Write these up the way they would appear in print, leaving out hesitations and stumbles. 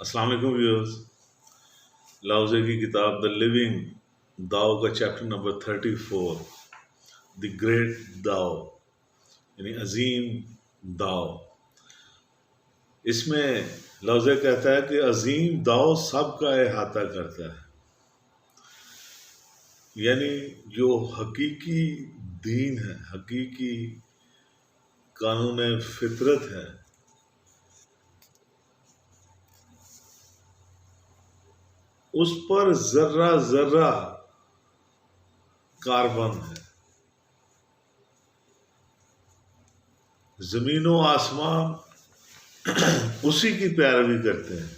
السلام علیکم ویورز۔ لاؤزے کی کتاب دا لیونگ داؤ کا چیپٹر نمبر 34، دی گریٹ داؤ یعنی عظیم داؤ۔ اس میں لاؤزے کہتا ہے کہ عظیم داؤ سب کا احاطہ کرتا ہے، یعنی جو حقیقی دین ہے، حقیقی قانون فطرت ہے، اس پر ذرہ ذرہ کاربن ہے۔ زمین و آسمان اسی کی پیروی کرتے ہیں،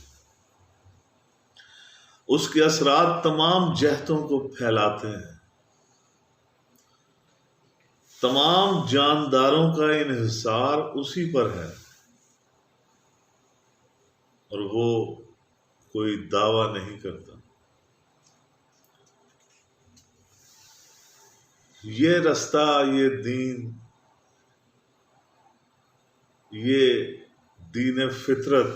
اس کے اثرات تمام جہتوں کو پھیلاتے ہیں، تمام جانداروں کا انحصار اسی پر ہے، اور وہ کوئی دعویٰ نہیں کرتا۔ یہ رستہ، یہ دین، یہ دین فطرت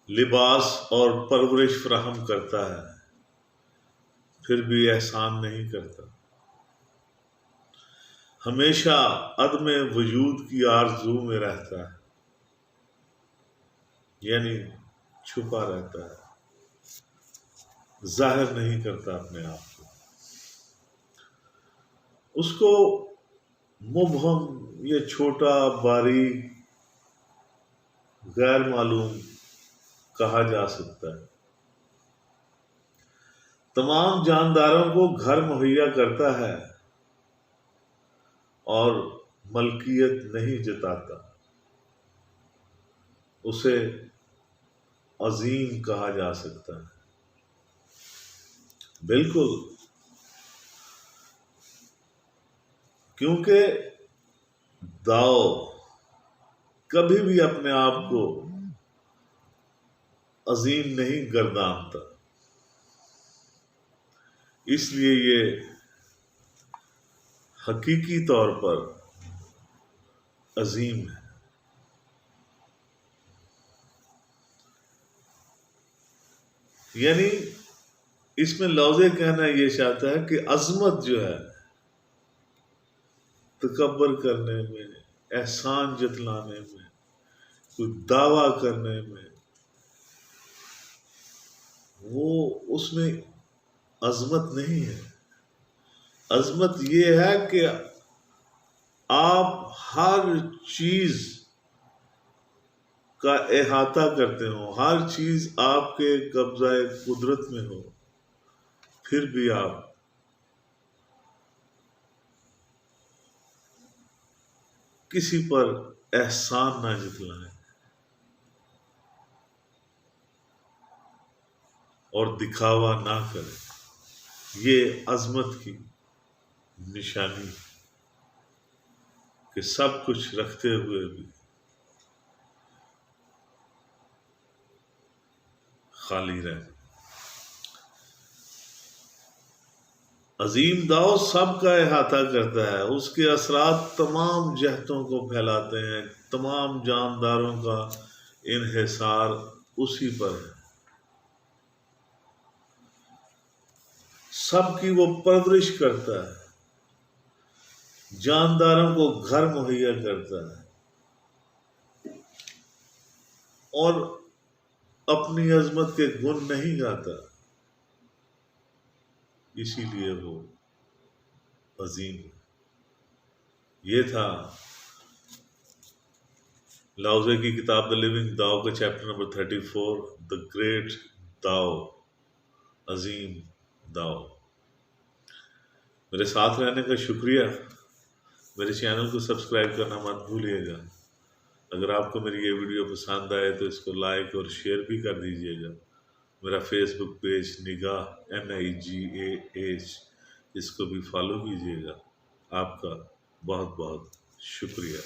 لباس اور پرورش فراہم کرتا ہے، پھر بھی احسان نہیں کرتا۔ ہمیشہ عدم وجود کی آرزو میں رہتا ہے، یعنی چھپا رہتا ہے، ظاہر نہیں کرتا اپنے آپ کو۔ اس کو مبہم، یہ چھوٹا، باریک، غیر معلوم کہا جا سکتا ہے۔ تمام جانداروں کو گھر مہیا کرتا ہے اور ملکیت نہیں جتاتا۔ اسے عظیم کہا جا سکتا ہے۔ بالکل، کیونکہ داؤ کبھی بھی اپنے آپ کو عظیم نہیں گردانتا، اس لیے یہ حقیقی طور پر عظیم ہے۔ یعنی اس میں لاؤزے کہنا یہ چاہتا ہے کہ عظمت جو ہے تکبر کرنے میں، احسان جتلانے میں، کوئی دعویٰ کرنے میں، وہ اس میں عظمت نہیں ہے۔ عظمت یہ ہے کہ آپ ہر چیز کا احاطہ کرتے ہو، ہر چیز آپ کے قبضہ قدرت میں ہو، پھر بھی آپ کسی پر احسان نہ جتلائیں اور دکھاوا نہ کریں۔ یہ عظمت کی نشانی ہے کہ سب کچھ رکھتے ہوئے بھی خالی رہے۔ عظیم داؤ سب کا احاطہ کرتا ہے، اس کے اثرات تمام جہتوں کو پھیلاتے ہیں، تمام جانداروں کا انحصار اسی پر ہے۔ سب کی وہ پرورش کرتا ہے، جانداروں کو گھر مہیا کرتا ہے، اور اپنی عظمت کے گن نہیں گاتا، اسی لیے وہ عظیم ہے۔ یہ تھا لاؤزے کی کتاب دا لیونگ داؤ کا چیپٹر نمبر 34، دا گریٹ داؤ، عظیم داؤ۔ میرے ساتھ رہنے کا شکریہ۔ میرے چینل کو سبسکرائب کرنا مت بھولیے گا۔ اگر آپ کو میری یہ ویڈیو پسند آئے تو اس کو لائک اور شیئر بھی کر دیجیے گا۔ میرا فیس بک پیج نگاہ NIGAH، اس کو بھی فالو کیجیے گا۔ آپ کا بہت بہت شکریہ۔